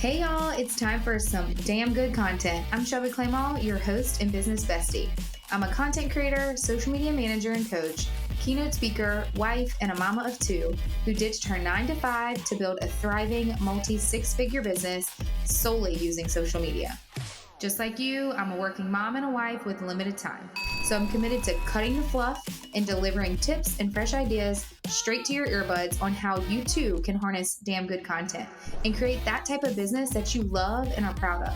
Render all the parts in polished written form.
Hey y'all, it's time for some damn good content. I'm Shelby Clement, your host and business bestie. I'm a content creator, social media manager and coach, keynote speaker, wife, and a mama of two who ditched her 9-to-5 to build a thriving multi-six-figure business solely using social media. Just like you, I'm a working mom and a wife with limited time. So I'm committed to cutting the fluff and delivering tips and fresh ideas straight to your earbuds on how you too can harness damn good content and create that type of business that you love and are proud of.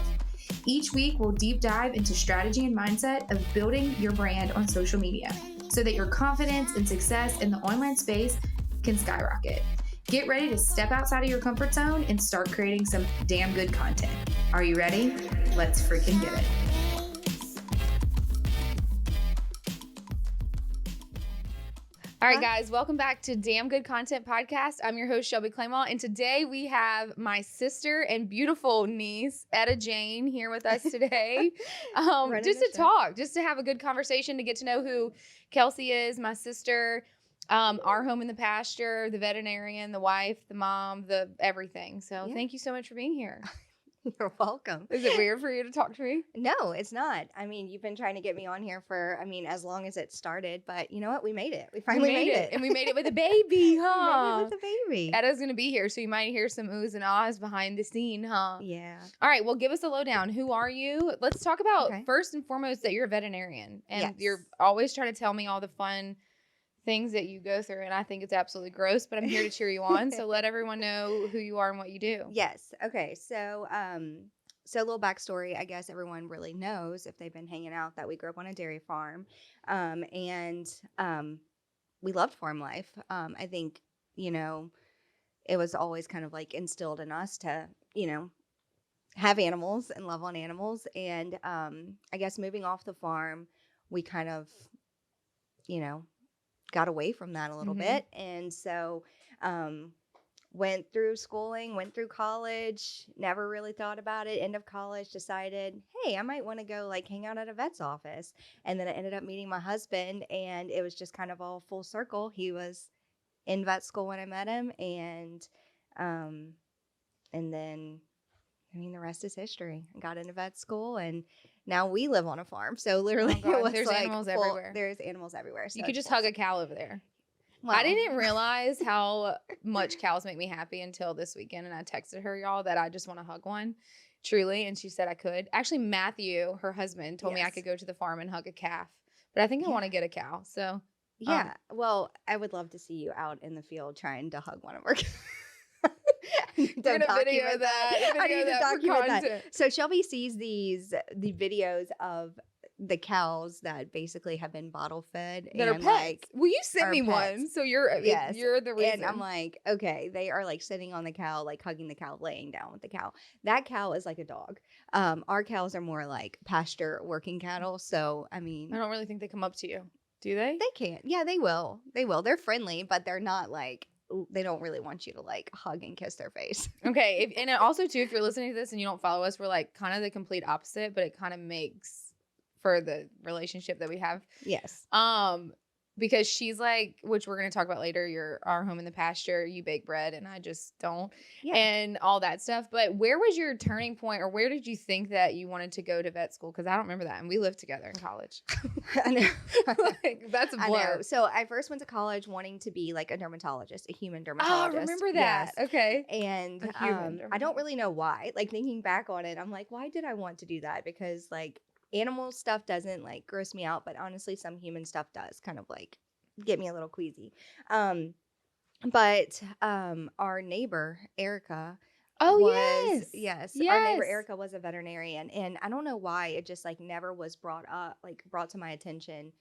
Each week, we'll deep dive into strategy and mindset of building your brand on social media so that your confidence and success in the online space can skyrocket. Get ready to step outside of your comfort zone and start creating some damn good content. Are you ready? Let's freaking get it. All right, guys, welcome back to Damn Good Content Podcast. I'm your host, Shelby Clement, and today we have my sister and beautiful niece, Etta Jane, here with us today. Just to talk, just to have a good conversation, to get to know who Kelsey is, my sister, our home in the pasture, the veterinarian, the wife, the mom, the everything. So Thank you so much for being here. You're welcome. Is it weird for you to talk to me? No, it's not. I mean, you've been trying to get me on here for, as long as it started, but you know what? We made it. We finally made it. And we made it with a baby, huh? We made it with a baby. Etta's going to be here, so you might hear some oohs and ahs behind the scene, huh? Yeah. All right, well, give us a lowdown. Who are you? Let's talk about, first and foremost, that you're a veterinarian. And you're always trying to tell me all the fun things that you go through, and I think it's absolutely gross, but I'm here to cheer you on. So let everyone know who you are and what you do. Yes. Okay. So, so a little backstory, I guess everyone really knows if they've been hanging out that we grew up on a dairy farm. And we loved farm life. I think, it was always kind of like instilled in us to, have animals and love on animals. And I guess moving off the farm, we kind of, got away from that a little bit. And so went through schooling, went through college, never really thought about it. End of college, decided, hey, I might want to go like hang out at a vet's office. And then I ended up meeting my husband, and it was just kind of all full circle. He was in vet school when I met him, and then the rest is history. I got into vet school, and now we live on a farm. So literally, there's animals everywhere. There's animals everywhere. So you could just hug a cow over there. Well, I didn't realize how much cows make me happy until this weekend, and I texted her, y'all, that I just want to hug one, truly, and she said I could. Actually, Matthew, her husband, told me I could go to the farm and hug a calf, but I think I want to get a cow. So yeah, well, I would love to see you out in the field trying to hug one of our cows. Don't document that. I need to document that. So Shelby sees the videos of the cows that basically have been bottle fed that are pets. Well, you sent me one, so you're the reason. And I'm like, okay, they are like sitting on the cow, like hugging the cow, laying down with the cow. That cow is like a dog. Our cows are more like pasture working cattle. So I don't really think they come up to you, do they? They can. Yeah, they will. They're friendly, but they're not like. They don't really want you to like hug and kiss their face. Okay. And also too, if you're listening to this and you don't follow us, we're like kind of the complete opposite, but it kind of makes for the relationship that we have. Yes. Because she's like, which we're going to talk about later, you're our home in the pasture, you bake bread and I just don't, and all that stuff. But where was your turning point, or where did you think that you wanted to go to vet school? Because I don't remember that. And we lived together in college. I know. Like, that's a blur. I know. So I first went to college wanting to be like a dermatologist, a human dermatologist. Oh, I remember that. Yes. Okay. And I don't really know why. Like thinking back on it, I'm like, why did I want to do that? Because like animal stuff doesn't like gross me out, but honestly, some human stuff does kind of like get me a little queasy. But our neighbor Erica. Yes. Our neighbor Erica was a veterinarian, and I don't know why it just like never was brought to my attention.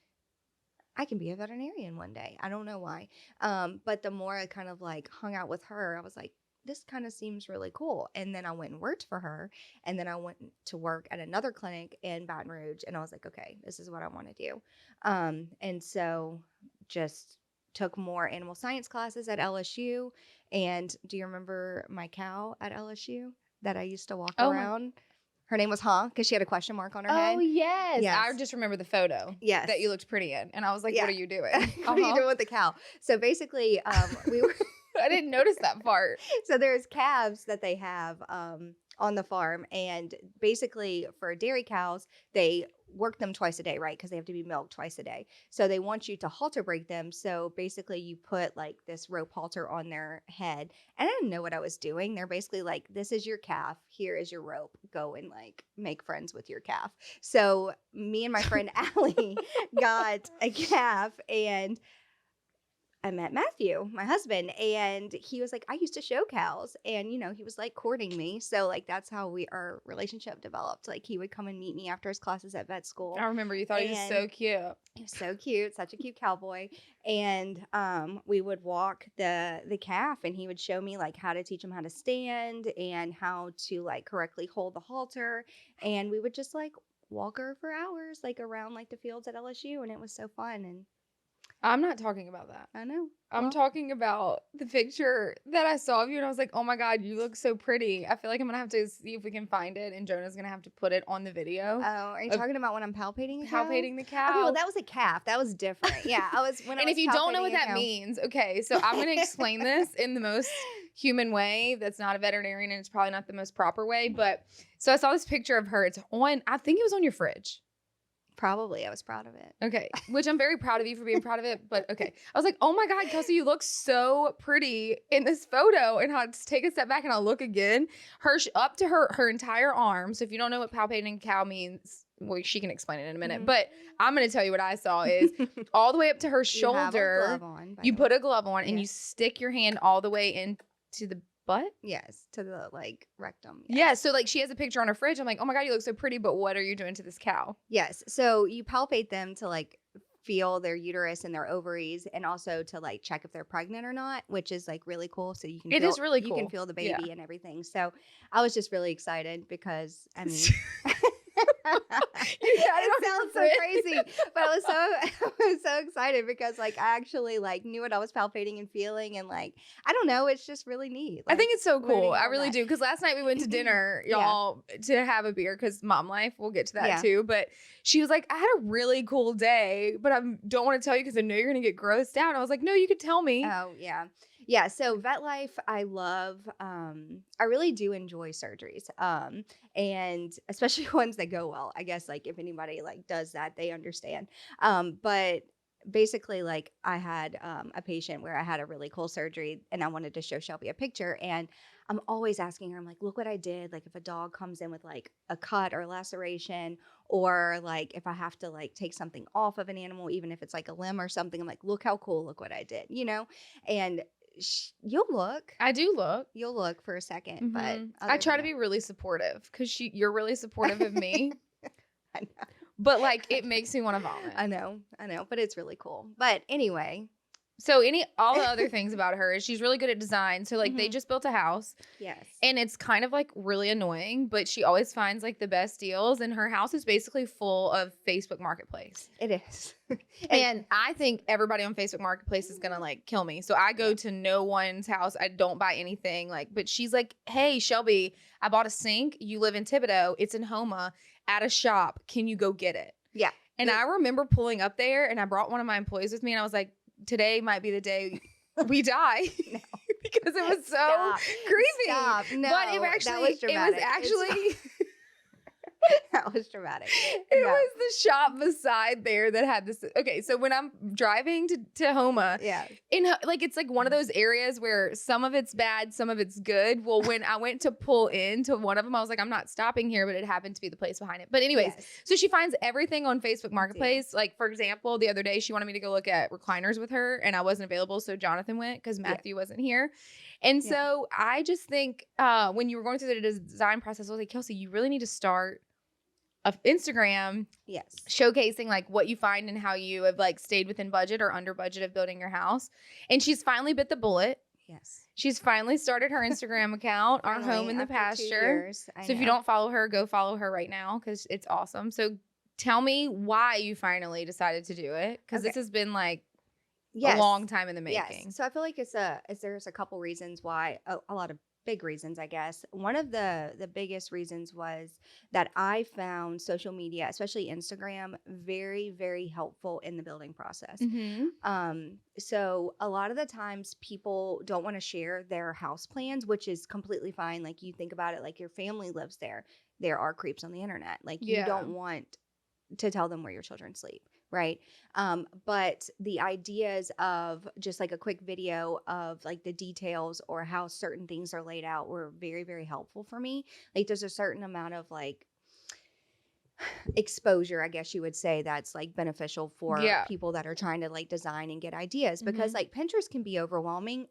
I can be a veterinarian one day. I don't know why. But the more I kind of like hung out with her, I was like, this kind of seems really cool. And then I went and worked for her. And then I went to work at another clinic in Baton Rouge. And I was like, okay, this is what I want to do. And so just took more animal science classes at LSU. And do you remember my cow at LSU that I used to walk around? Her name was because she had a question mark on her head. Oh, yes. I just remember the photo that you looked pretty in. And I was like, what are you doing? What are you doing with the cow? So basically, we were... I didn't notice that part. So there's calves that they have on the farm. And basically for dairy cows, they work them twice a day, right? Because they have to be milked twice a day. So they want you to halter break them. So basically you put like this rope halter on their head. And I didn't know what I was doing. They're basically like, this is your calf. Here is your rope. Go and like make friends with your calf. So me and my friend Allie got a calf, and I met Matthew, my husband, and he was like, I used to show cows. And, you know, he was like courting me. So like, that's how our relationship developed. Like he would come and meet me after his classes at vet school. I remember you thought he was so cute. He was so cute, such a cute cowboy. And we would walk the calf, and he would show me like how to teach him how to stand and how to like correctly hold the halter. And we would just like walk her for hours, like around like the fields at LSU. And it was so fun. And I'm not talking about that. I know. I'm talking about the picture that I saw of you, and I was like, oh my God, you look so pretty. I feel like I'm going to have to see if we can find it, and Jonah's going to have to put it on the video. Oh, are you talking about when I'm palpating a cow? Palpating the cow. Okay, well, that was a calf. That was different. Yeah, And if you don't know what that means, okay, so I'm going to explain this in the most human way that's not a veterinarian, and it's probably not the most proper way, but so I saw this picture of her. It's on, I think it was on your fridge. Probably. I was proud of it. Okay. Which I'm very proud of you for being proud of it. But okay. I was like, oh my God, Kelsey, you look so pretty in this photo. And I'll just take a step back and I'll look again. Up to her entire arm. So if you don't know what palpating a cow means, well, she can explain it in a minute. Mm-hmm. But I'm going to tell you what I saw is all the way up to her shoulder. You put a glove on and you stick your hand all the way into the butt? Yes, to the like rectum. Yes. Yeah, so like she has a picture on her fridge. I'm like, oh my God, you look so pretty, but what are you doing to this cow? Yes, so you palpate them to like feel their uterus and their ovaries, and also to like check if they're pregnant or not, which is like really cool. So you can is really cool. You can feel the baby and everything. So I was just really excited because I mean it sounds so crazy, but I was so excited because like I actually like knew what I was palpating and feeling, and like I don't know, it's just really neat. Like, I think it's so cool. I really do, because last night we went to dinner, y'all, to have a beer because mom life. We'll get to that too. But she was like, I had a really cool day, but I don't want to tell you because I know you're gonna get grossed out. I was like, no, you could tell me. Oh yeah. Yeah, so vet life, I love, I really do enjoy surgeries, and especially ones that go well. I guess, like, if anybody, like, does that, they understand. But basically, like, I had a patient where I had a really cool surgery, and I wanted to show Shelby a picture, and I'm always asking her, I'm like, look what I did. Like, if a dog comes in with, like, a cut or laceration, or, like, if I have to, like, take something off of an animal, even if it's, like, a limb or something, I'm like, look how cool, look what I did, you know? And you'll look. I do look. You'll look for a second, but I try to be really supportive because you're really supportive of me. I know. But like it makes me want to vomit. I know, but it's really cool. But anyway, so all the other things about her is she's really good at design. So like they just built a house. Yes. And it's kind of like really annoying, but she always finds like the best deals, and her house is basically full of Facebook Marketplace. It is. And I think everybody on Facebook Marketplace is going to like kill me. So I go to no one's house. I don't buy anything but she's like, hey, Shelby, I bought a sink. You live in Thibodaux. It's in Homa at a shop. Can you go get it? Yeah. And I remember pulling up there, and I brought one of my employees with me, and I was like, today might be the day we die. No. Because it was so creepy. Stop. No, but it was actually that was dramatic. It was the shop beside there that had this. Okay, so when I'm driving to Homa, it's like one of those areas where some of it's bad, some of it's good. Well, when I went to pull into one of them, I was like, I'm not stopping here, but it happened to be the place behind it. But anyways, so she finds everything on Facebook Marketplace. Like, for example, the other day she wanted me to go look at recliners with her, and I wasn't available, so Jonathan went because Matthew wasn't here. And so I just think when you were going through the design process, I was like, Kelsey, you really need to start of Instagram, showcasing like what you find and how you have like stayed within budget or under budget of building your house. And she's finally bit the bullet. Yes. She's finally started her Instagram account, Our Home in the Pasture. So if you don't follow her, go follow her right now because it's awesome. So tell me why you finally decided to do it, because this has been like a long time in the making. Yes. So I feel like there's a couple reasons why, a lot of big reasons, I guess. One of the biggest reasons was that I found social media, especially Instagram, very, very helpful in the building process. So a lot of the times people don't want to share their house plans, which is completely fine. Like, you think about it, like, your family lives there. There are creeps on the internet. Like, you don't want to tell them where your children sleep. Right. But the ideas of just like a quick video of like the details or how certain things are laid out were very, very helpful for me. Like, there's a certain amount of like exposure, I guess you would say, that's like beneficial for people that are trying to like design and get ideas, because like Pinterest can be overwhelming.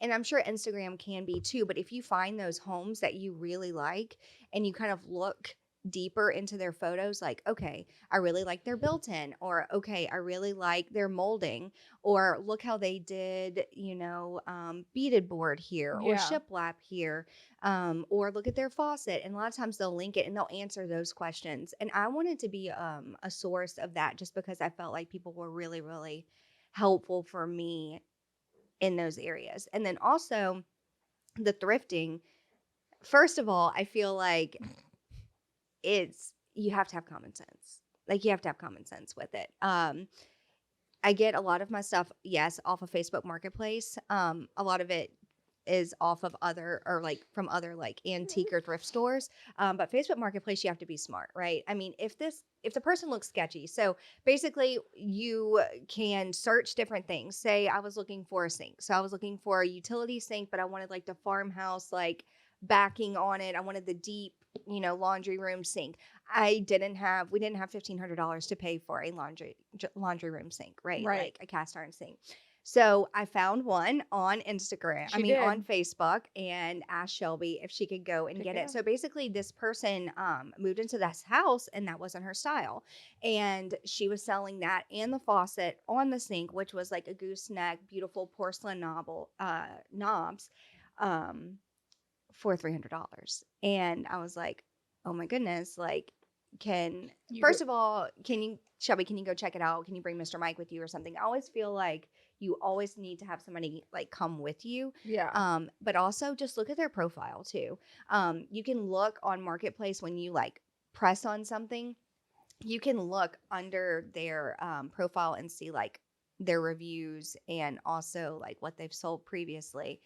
And I'm sure Instagram can be too. But if you find those homes that you really like and you kind of look deeper into their photos, like, okay, I really like their built-in, or okay, I really like their molding, or look how they did, beaded board here, or shiplap here, or look at their faucet. And a lot of times they'll link it and they'll answer those questions. And I wanted to be a source of that, just because I felt like people were really, really helpful for me in those areas. And then also the thrifting. First of all, I feel like you have to have common sense. Like, you have to have common sense with it. I get a lot of my stuff, yes, off of Facebook Marketplace. A lot of it is off of from other like antique or thrift stores. But Facebook Marketplace, you have to be smart, right? I mean, if the person looks sketchy, so basically you can search different things. Say I was looking for a sink. So I was looking for a utility sink, but I wanted like the farmhouse, like backing on it. I wanted the deep, laundry room sink. We didn't have $1,500 to pay for a laundry room sink, right? Like a cast iron sink. So I found one on Instagram, on Facebook, and asked Shelby if she could go and get it. So basically this person moved into this house and that wasn't her style. And she was selling that and the faucet on the sink, which was like a gooseneck, beautiful porcelain knobs, for $300. And I was like, oh my goodness, like, Shelby, can you go check it out? Can you bring Mr. Mike with you or something? I always feel like you always need to have somebody like come with you. Yeah. But also just look at their profile too. You can look on Marketplace when you like press on something, you can look under their profile and see like their reviews and also like what they've sold previously.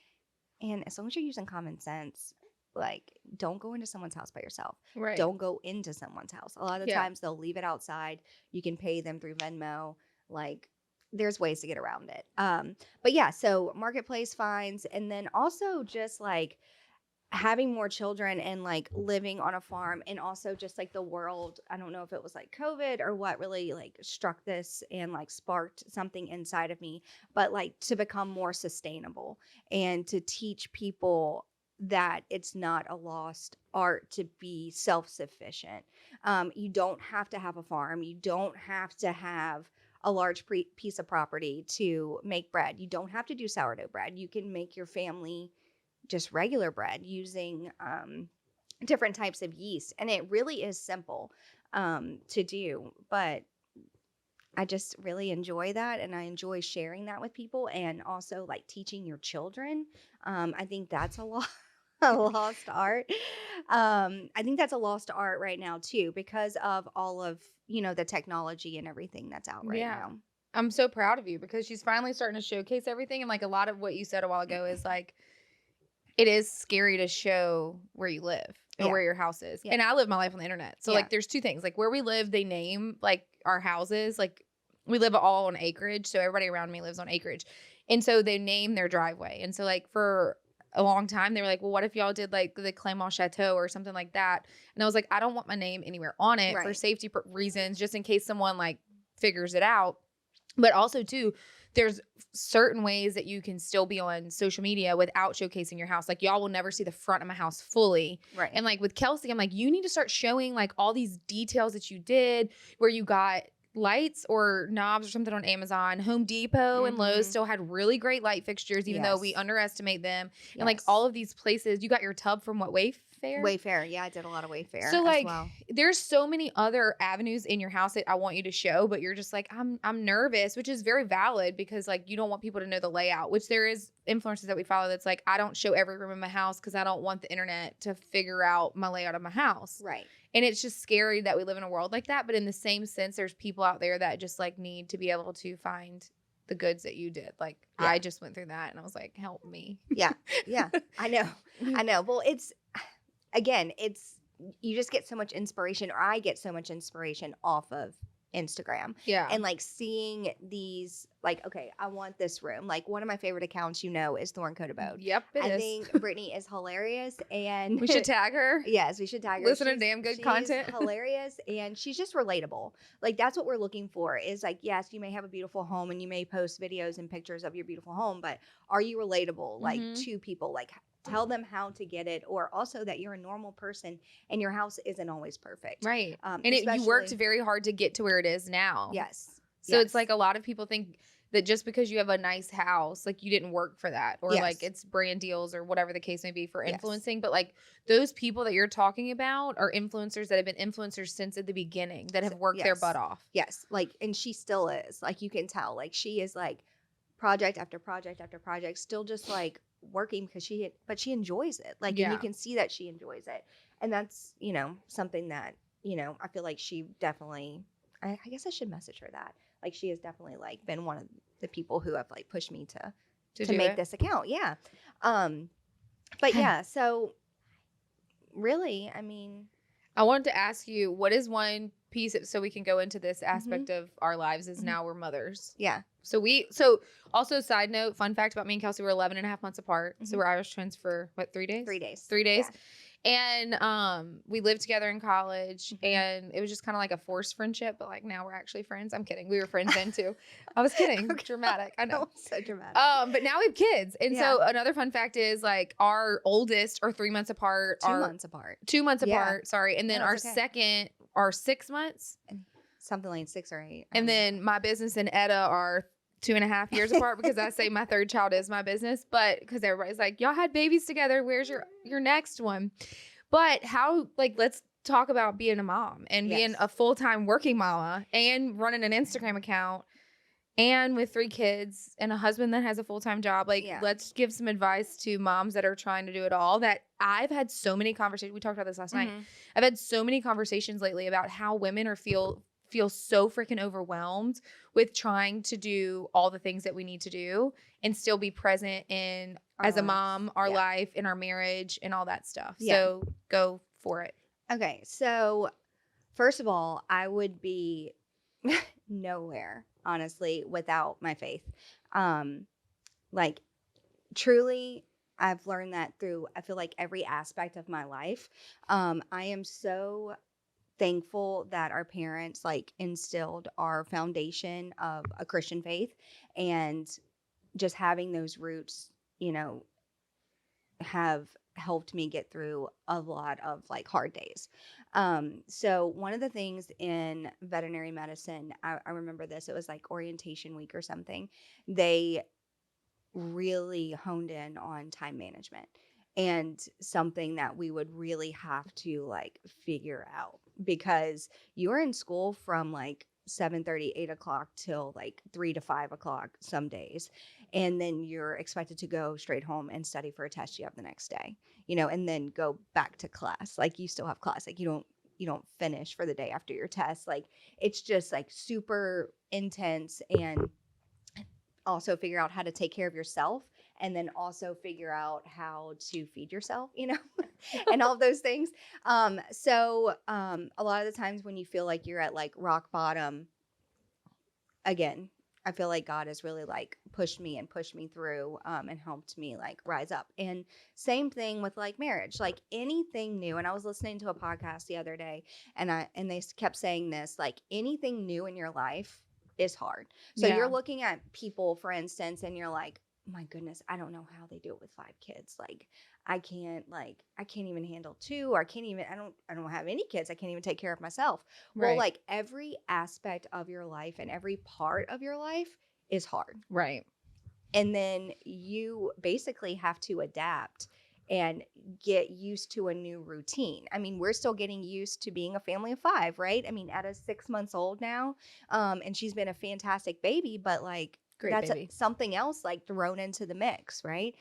And as long as you're using common sense, like, don't go into someone's house by yourself. Right. Don't go into someone's house. A lot of times they'll leave it outside. You can pay them through Venmo. Like, there's ways to get around it. But yeah, so Marketplace finds, and then also just like having more children and like living on a farm, and also just like the world, I don't know if it was like COVID or what really like struck this and like sparked something inside of me, but like to become more sustainable and to teach people that it's not a lost art to be self-sufficient. You don't have to have a farm. You don't have to have a large piece of property to make bread. You don't have to do sourdough bread. You can make your family just regular bread using different types of yeast. And it really is simple to do. But I just really enjoy that. And I enjoy sharing that with people, and also like teaching your children. I think that's a lost art. I think that's a lost art right now too, because of all of, the technology and everything that's out right now. I'm so proud of you, because she's finally starting to showcase everything. And like a lot of what you said a while ago is like, it is scary to show where you live or where your house is. And I live my life on the internet. So like there's two things. Like where we live, they name like our houses. Like we live all on acreage. So everybody around me lives on acreage. And so they name their driveway. And so like for a long time, they were like, well, what if y'all did like the Clement Chateau or something like that? And I was like, I don't want my name anywhere on it for safety reasons, just in case someone like figures it out. But also too, there's certain ways that you can still be on social media without showcasing your house. Like y'all will never see the front of my house fully. Right. And like with Kelsey, I'm like, you need to start showing like all these details that you did, where you got lights or knobs or something on Amazon. Home Depot and Lowe's still had really great light fixtures, even though we underestimate them. And like all of these places, you got your tub from what, Wayfair? Wayfair? Wayfair. Yeah, I did a lot of Wayfair so like as well. There's so many other avenues in your house that I want you to show, but you're just like, I'm nervous, which is very valid because like you don't want people to know the layout, which there is influencers that we follow that's like, I don't show every room in my house because I don't want the internet to figure out my layout of my house. Right. And it's just scary that we live in a world like that. But in the same sense, there's people out there that just like need to be able to find the goods that you did. Like I just went through that and I was like, help me. Yeah. Yeah. I know. Well, you just get so much inspiration, or I get so much inspiration off of Instagram. Yeah. And like seeing these, like, okay, I want this room. Like one of my favorite accounts, is Thorn Coat Abode. Yep, I think Brittany is hilarious, and we should tag her. Yes, we should tag her. Listen to damn good content. She's hilarious, and she's just relatable. Like that's what we're looking for. Is like, yes, you may have a beautiful home, and you may post videos and pictures of your beautiful home, but are you relatable, like to people? Like tell them how to get it, or also that you're a normal person and your house isn't always perfect. Right. You worked very hard to get to where it is now. Yes. So it's like a lot of people think that just because you have a nice house, like you didn't work for that, or like it's brand deals or whatever the case may be for influencing. But like those people that you're talking about are influencers that have been influencers since at the beginning that have worked their butt off. Yes. Like, and she still is. Like you can tell, like she is like project after project after project, still just like working because she enjoys it. Like, and you can see that she enjoys it. And that's, something that, I feel like she definitely, I guess I should message her that. Like she has definitely like been one of the people who have like pushed me to make this account. Yeah. But yeah, so really, I mean, I wanted to ask you, what is one piece so we can go into this aspect of our lives is now we're mothers. Yeah. So also side note, fun fact about me and Kelsey, we're 11 and a half months apart. So we're Irish twins for what, 3 days? 3 days. 3 days. Yeah. And we lived together in college and it was just kind of like a forced friendship, but like now we're actually friends. I'm kidding. We were friends then too. I was kidding. Okay. Dramatic. I know. So dramatic. But now we have kids. And so another fun fact is like our oldest are 3 months apart. 2 months apart. 2 months apart. Sorry. And then our second are 6 months. Something like 6 or 8. And then my business and Etta are 2.5 years apart because I say my third child is my business, but because everybody's like, y'all had babies together. Where's your next one? But how, like, let's talk about being a mom and being a full-time working mama and running an Instagram account and with 3 kids and a husband that has a full-time job. Like, let's give some advice to moms that are trying to do it all. That I've had so many conversations. We talked about this last night. I've had so many conversations lately about how women are feel so freaking overwhelmed with trying to do all the things that we need to do and still be present in as a mom, our life, in our marriage and all that stuff. So go for it. Okay. So first of all, I would be nowhere, honestly, without my faith. Like truly, I've learned that through, I feel like every aspect of my life. I am so thankful that our parents like instilled our foundation of a Christian faith, and just having those roots, have helped me get through a lot of like hard days. So one of the things in veterinary medicine, I remember this, it was like orientation week or something. They really honed in on time management, and something that we would really have to like figure out, because you're in school from like 7:30, 8 o'clock till like 3 to 5 o'clock some days. And then you're expected to go straight home and study for a test you have the next day, and then go back to class. Like you still have class. Like you don't finish for the day after your test. Like it's just like super intense, and also figure out how to take care of yourself, and then also figure out how to feed yourself, and all of those things. So a lot of the times when you feel like you're at like rock bottom, again, I feel like God has really like pushed me through, and helped me like rise up. And same thing with like marriage, like anything new. And I was listening to a podcast the other day, and they kept saying this, like anything new in your life is hard. So you're looking at people, for instance, and you're like, my goodness, I don't know how they do it with 5 kids. Like I can't even handle 2, or I don't have any kids. I can't even take care of myself. Right. Well, like every aspect of your life and every part of your life is hard. Right. And then you basically have to adapt and get used to a new routine. I mean, we're still getting used to being a family of 5, right? I mean, Etta's 6 months old now, and she's been a fantastic baby, but like that's something else like thrown into the mix, right?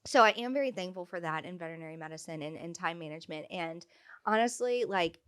So I am very thankful for that in veterinary medicine and time management. And honestly, like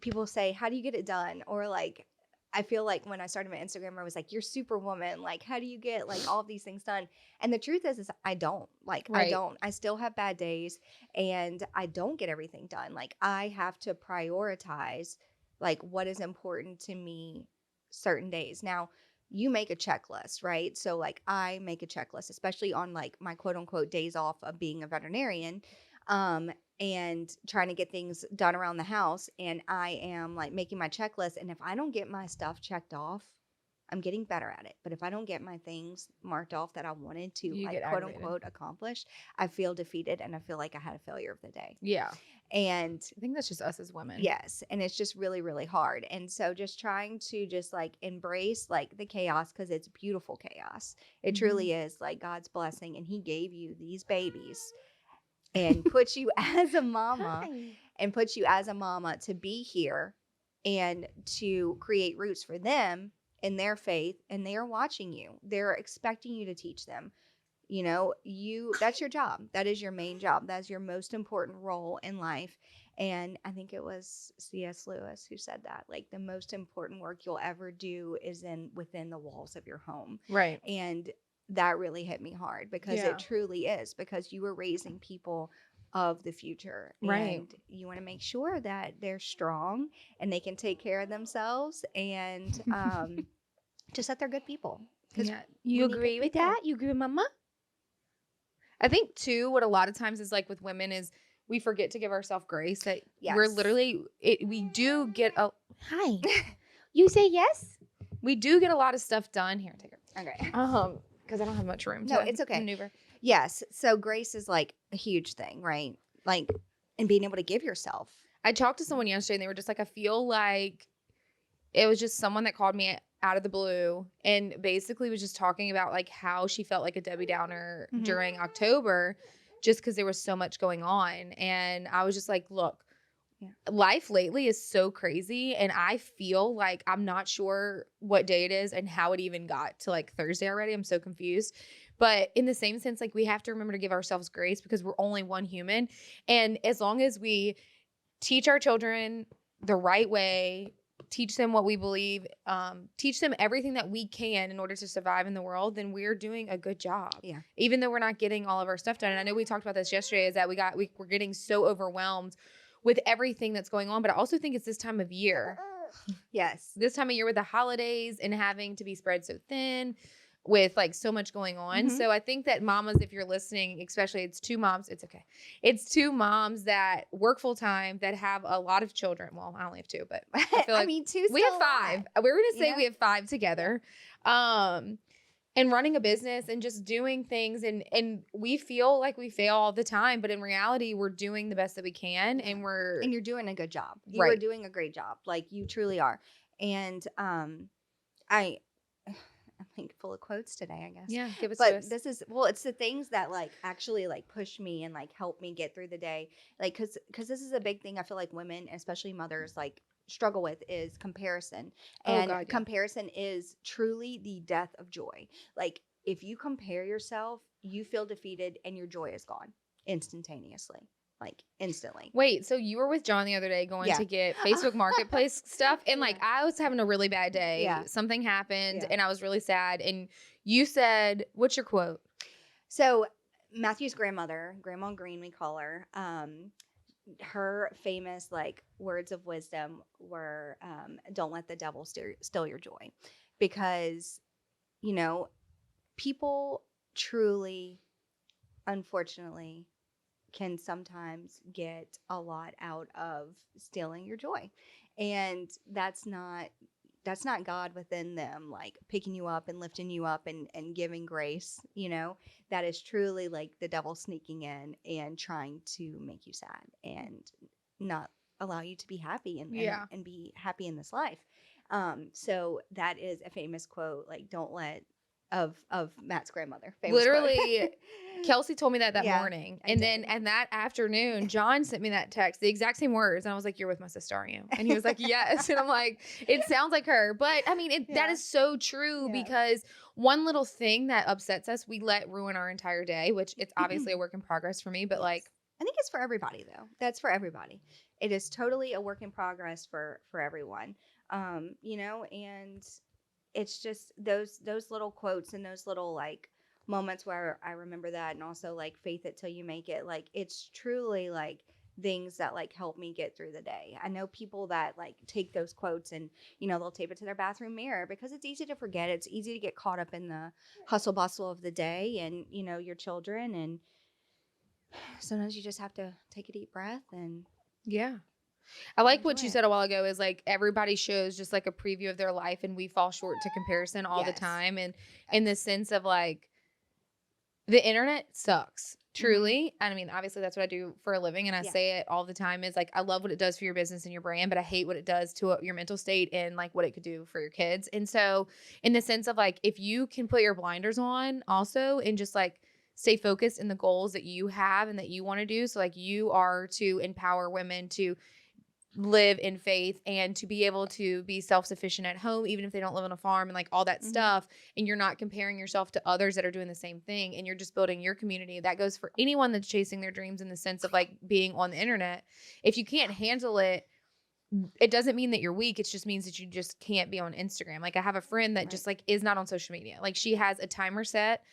people say, how do you get it done? Or like, I feel like when I started my Instagram, I was like, you're superwoman. Like, how do you get like all of these things done? And the truth is I don't. Like, I don't. I still have bad days and I don't get everything done. Like, I have to prioritize like what is important to me certain days. Now, you make a checklist, right? So like I make a checklist, especially on like my quote unquote days off of being a veterinarian. And trying to get things done around the house. And I am like making my checklist. And if I don't get my stuff checked off, I'm getting better at it. But if I don't get my things marked off that I wanted to like quote unquote accomplish, I feel defeated and I feel like I had a failure of the day. Yeah. And I think that's just us as women. Yes. And it's just really, really hard. And so just trying to just like embrace like the chaos, because it's beautiful chaos. It truly is like God's blessing. And he gave you these babies and put you as a mama to be here and to create roots for them in their faith. And they are watching you. They're expecting you to teach them. You know, that's your job. That is your main job. That's your most important role in life. And I think it was C.S. Lewis who said that, like the most important work you'll ever do is within the walls of your home. Right. And that really hit me hard because it truly is, because you were raising people of the future. Right. And you want to make sure that they're strong and they can take care of themselves and just that they're good people. Yeah. You agree with that? You agree with mama? I think too, what a lot of times is like with women is we forget to give ourselves grace that we're literally, we do get a, hi, you say yes? We do get a lot of stuff done. Here, take it. Okay. Because I don't have much room to it's okay. maneuver. Yes. So grace is like a huge thing, right? Like, and being able to give yourself. I talked to someone yesterday and they were just like, I feel like it was just someone that called me out of the blue and basically was just talking about like how she felt like a Debbie Downer during October just because there was so much going on. And I was just like, look, life lately is so crazy and I feel like I'm not sure what day it is and how it even got to like Thursday already. I'm so confused. But in the same sense, like we have to remember to give ourselves grace because we're only one human. And as long as we teach our children the right way, teach them what we believe, teach them everything that we can in order to survive in the world, then we're doing a good job. Yeah. Even though we're not getting all of our stuff done. And I know we talked about this yesterday, is that we're getting so overwhelmed with everything that's going on. But I also think it's this time of year. Yes. This time of year with the holidays and having to be spread so thin with like so much going on. So I think that mamas, if you're listening, especially it's two moms, it's okay. It's two moms that work full time that have a lot of children. Well, I only have 2, but I feel like two. We have 5. We're going to say we have 5 together. And running a business and just doing things and we feel like we fail all the time, but in reality, we're doing the best that we can and you're doing a good job. You are doing a great job. Like you truly are. And I'm like full of quotes today, I guess. Yeah, give it to us. This is, it's the things that like actually like push me and like help me get through the day. Like, cause this is a big thing I feel like women, especially mothers, like struggle with is comparison. And comparison is truly the death of joy. Like if you compare yourself, you feel defeated and your joy is gone instantaneously. Like instantly. Wait, so you were with John the other day going to get Facebook Marketplace stuff. And like, I was having a really bad day. Yeah. Something happened and I was really sad. And you said, what's your quote? So Matthew's grandmother, Grandma Green, we call her, her famous like words of wisdom were, don't let the devil steal your joy. Because, you know, people truly, unfortunately, can sometimes get a lot out of stealing your joy. And that's not God within them, like picking you up and lifting you up and giving grace, you know. That is truly like the devil sneaking in and trying to make you sad and not allow you to be happy and be happy in this life. So that is a famous quote, like don't let of Matt's grandmother. Literally Kelsey told me that Yeah, morning. I And did. then that afternoon, John sent me that text, the exact same words. And I was like, you're with my sister, aren't you? And he was like, yes. And I'm like, it sounds like her. But I mean, that Yeah. is so true Yeah. because one little thing that upsets us, we let ruin our entire day, which it's obviously a work in progress for me. But Yes. like, I think it's for everybody though. That's for everybody. It is totally a work in progress for everyone. You know, and it's just those little quotes and those little like moments where I remember that, and also like faith it till you make it. Like it's truly like things that like help me get through the day. I know people that like take those quotes and, you know, they'll tape it to their bathroom mirror because it's easy to forget. It's easy to get caught up in the hustle bustle of the day and, you know, your children, and sometimes you just have to take a deep breath and yeah. I like what enjoy you it. said a while ago is like everybody shows just like a preview of their life and we fall short to comparison all the Yes. time. And in the sense of like, the internet sucks, truly. I mean, obviously that's what I do for a living. And I Yeah. say it all the time is like, I love what it does for your business and your brand, but I hate what it does to your mental state and like what it could do for your kids. And so in the sense of like, if you can put your blinders on also and just like stay focused in the goals that you have and that you want to do. So like you are to empower women to live in faith and to be able to be self-sufficient at home, even if they don't live on a farm and like all that stuff. And you're not comparing yourself to others that are doing the same thing. And you're just building your community. That goes for anyone that's chasing their dreams in the sense of like being on the internet. If you can't handle it, it doesn't mean that you're weak. It just means that you just can't be on Instagram. Like I have a friend that just like is not on social media. Like she has a timer set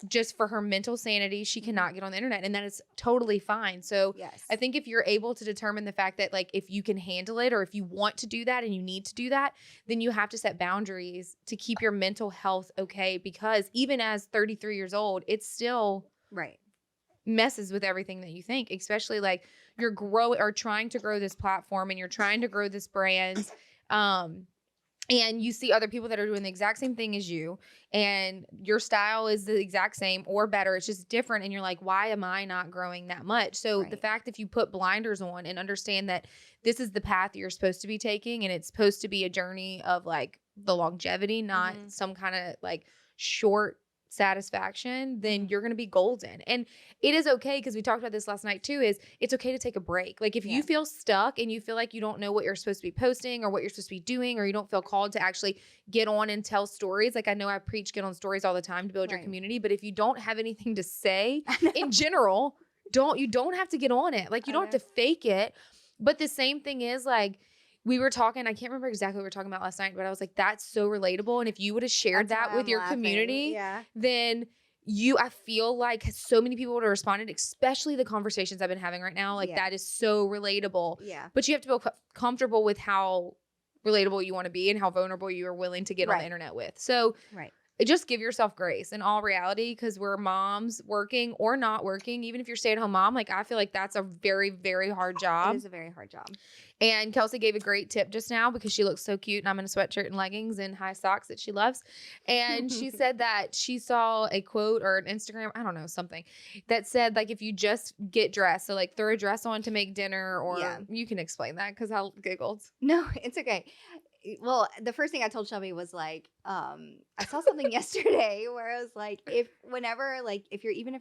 just for her mental sanity. She cannot get on the internet, and that is totally fine. So Yes. I think if you're able to determine the fact that like if you can handle it or if you want to do that and you need to do that, then you have to set boundaries to keep your mental health okay, because even as 33 years old, it's still messes with everything that you think, especially like you're growing or trying to grow this platform and you're trying to grow this brand. And you see other people that are doing the exact same thing as you, and your style is the exact same or better. It's just different. And you're like, why am I not growing that much? So the fact if you put blinders on and understand that this is the path you're supposed to be taking, and it's supposed to be a journey of like the longevity, not some kind of like short satisfaction, then you're going to be golden. And it is okay, because we talked about this last night too, is it's okay to take a break. Like if you feel stuck and you feel like you don't know what you're supposed to be posting or what you're supposed to be doing, or you don't feel called to actually get on and tell stories. Like I know I preach get on stories all the time to build your community, but if you don't have anything to say in general, you don't have to get on it. Like you don't have to fake it. But the same thing is like, we were talking, I can't remember exactly what we were talking about last night, but I was like, that's so relatable. And if you would have shared that with your community, then I feel like so many people would have responded, especially the conversations I've been having right now. Like that is so relatable. Yeah. But you have to feel comfortable with how relatable you want to be and how vulnerable you are willing to get on the internet with. So just give yourself grace in all reality, because we're moms working or not working. Even if you're stay-at-home mom, like I feel like that's a very, very hard job. It is a very hard job. And Kelsey gave a great tip just now because she looks so cute and I'm in a sweatshirt and leggings and high socks that she loves. And she said that she saw a quote or an Instagram, I don't know, something that said like, if you just get dressed, so like throw a dress on to make dinner, or you can explain that because I giggled. No, it's okay. Well, the first thing I told Shelby was like, I saw something yesterday where I was like, if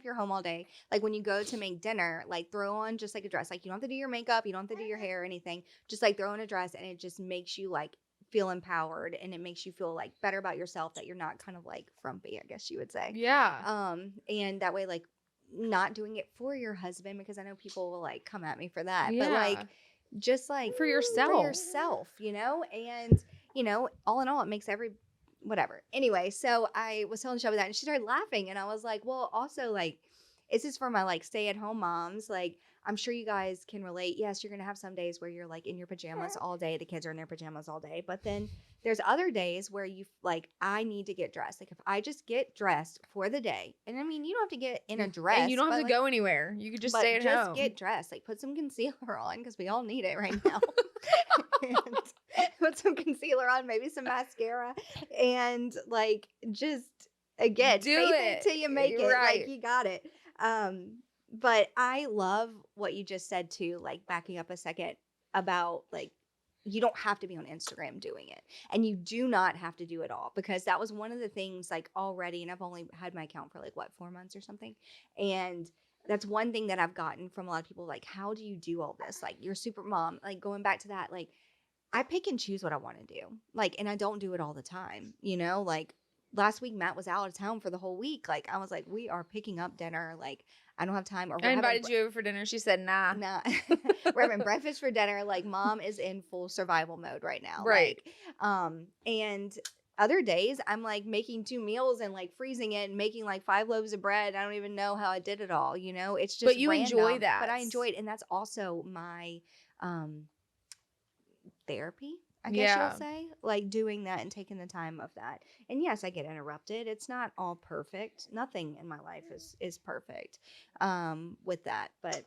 you're home all day, like when you go to make dinner, like throw on just like a dress. Like you don't have to do your makeup, you don't have to do your hair or anything. Just like throw on a dress, and it just makes you like feel empowered, and it makes you feel like better about yourself, that you're not kind of like frumpy, I guess you would say. Yeah. And that way, like not doing it for your husband, because I know people will like come at me for that. Yeah. But like just like for yourself, you know, and you know, all in all, it makes whatever. Anyway, so I was telling Shelby that, and she started laughing, and I was like, well, also like, this is for my like stay-at-home moms. Like, I'm sure you guys can relate. Yes, you're gonna have some days where you're like in your pajamas all day. The kids are in their pajamas all day, but then there's other days where you like, I need to get dressed. Like if I just get dressed for the day, and I mean, you don't have to get in a dress, and you don't have to like, go anywhere. You could just stay at home. Just get dressed. Like put some concealer on, because we all need it right now. And put some concealer on, maybe some mascara, and like just again, do it till you make it. Right. Like you got it. But I love what you just said too, like backing up a second about like you don't have to be on Instagram doing it. And you do not have to do it all, because that was one of the things like already, and I've only had my account for like 4 months or something. And that's one thing that I've gotten from a lot of people, like, how do you do all this? Like, you're super mom, like going back to that, like I pick and choose what I want to do. Like, and I don't do it all the time, like last week, Matt was out of town for the whole week. Like, I was like, we are picking up dinner. Like, I don't have time. Or I invited you over for dinner. She said, nah. We're having breakfast for dinner. Like, mom is in full survival mode right now. Right. Like, and other days I'm like making 2 meals and like freezing it and making like 5 loaves of bread. I don't even know how I did it all. It's just, but you random, enjoy that. But I enjoy it. And that's also my, therapy, I guess you'll say, like doing that and taking the time of that. And yes, I get interrupted. It's not all perfect. Nothing in my life is perfect with that. But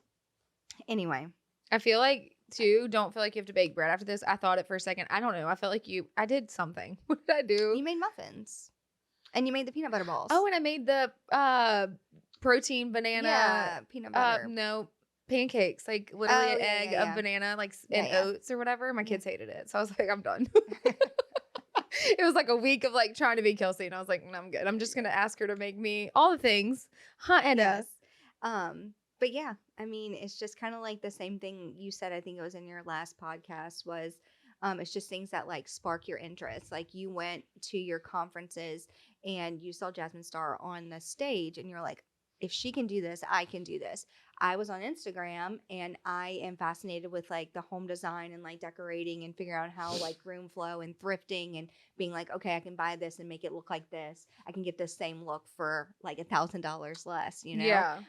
anyway, I feel like too, don't feel like you have to bake bread after this. I thought it for a second. I don't know. I felt like I did something. What did I do? You made muffins and you made the peanut butter balls. Oh, and I made the protein banana. Peanut butter. No. Pancakes, like literally an egg of banana, like and oats or whatever. My kids hated it, so I was like, I'm done. It was like a week of like trying to be Kelsey, and I was like, no, I'm good. I'm just gonna ask her to make me all the things. Yes. But yeah, I mean, it's just kind of like the same thing you said. I think it was in your last podcast. Was it's just things that like spark your interest. Like you went to your conferences and you saw Jasmine Star on the stage, and you're like, if she can do this, I can do this. I was on Instagram and I am fascinated with like the home design and like decorating and figuring out how like room flow and thrifting and being like, okay, I can buy this and make it look like this. I can get this same look for like $1,000 less, Yeah.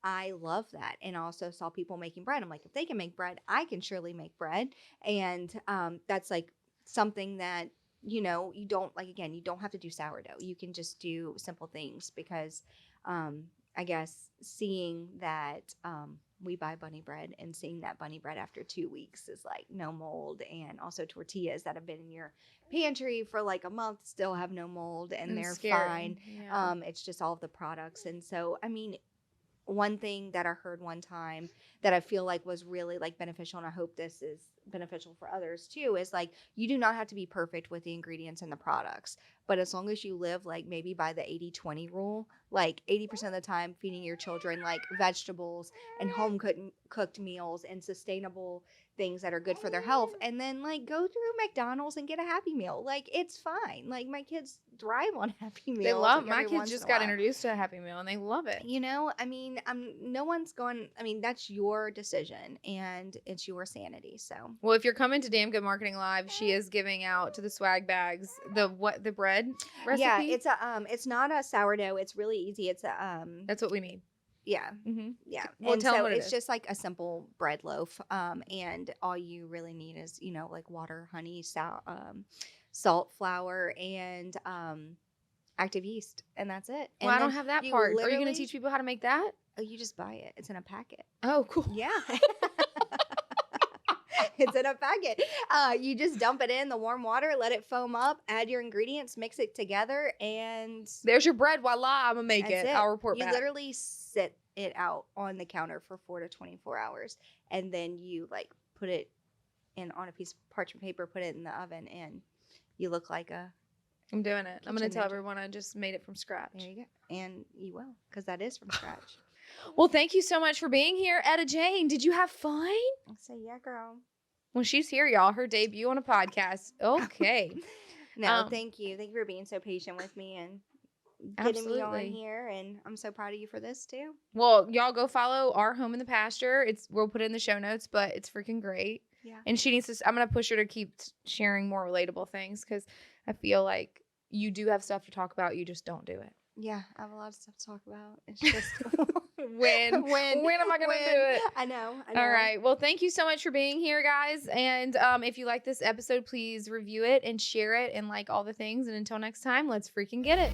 I love that. And I also saw people making bread. I'm like, if they can make bread, I can surely make bread. And that's like something that, you don't like, again, you don't have to do sourdough. You can just do simple things because I guess seeing that we buy bunny bread and seeing that bunny bread after 2 weeks is like no mold, and also tortillas that have been in your pantry for like a month still have no mold and they're scary. fine. Yeah. It's just all of the products. And so, I mean, one thing that I heard one time that I feel like was really like beneficial, and I hope this is beneficial for others too, is like you do not have to be perfect with the ingredients and the products, but as long as you live like maybe by the 80-20 rule, like 80% of the time feeding your children like vegetables and home cooked meals and sustainable things that are good for their health, and then like go through McDonald's and get a Happy Meal. Like it's fine. Like my kids thrive on Happy Meals. They love like, my kids just got introduced to a Happy Meal and they love it. I mean, no one's going, I mean, that's your decision and it's your sanity. So, well, if you're coming to Damn Good Marketing Live, she is giving out to the swag bags the bread recipe. Yeah, it's not a sourdough. It's really easy. It's that's what we need. Yeah. Mm-hmm. Yeah. Well, and tell so them what it it's is. just like a simple bread loaf. And all you really need is, like water, honey, salt, flour, and active yeast. And that's it. And well, I don't have that part. Are you going to teach people how to make that? Oh, you just buy it. It's in a packet. Oh, cool. Yeah. It's in a packet. You just dump it in the warm water, let it foam up, add your ingredients, mix it together, and there's your bread. Voila, I'm gonna make it. I'll report back. You literally sit it out on the counter for 4 to 24 hours, and then you like put it in on a piece of parchment paper, put it in the oven, and you look like a. I'm doing it. I'm gonna tell everyone I just made it from scratch. There you go, and you will, because that is from scratch. Well, thank you so much for being here, Etta Jane. Did you have fun? I say, yeah, girl. When she's here, y'all, her debut on a podcast. Okay. No, thank you. Thank you for being so patient with me and getting me on here. And I'm so proud of you for this too. Well, y'all go follow Our Home in the Pasture. We'll put it in the show notes, but it's freaking great. Yeah. And she needs to, I'm going to push her to keep sharing more relatable things because I feel like you do have stuff to talk about. You just don't do it. Yeah, I have a lot of stuff to talk about. It's just when am I going to do it? I know. All right. Well, thank you so much for being here, guys. And if you like this episode, please review it and share it and like all the things. And until next time, let's freaking get it.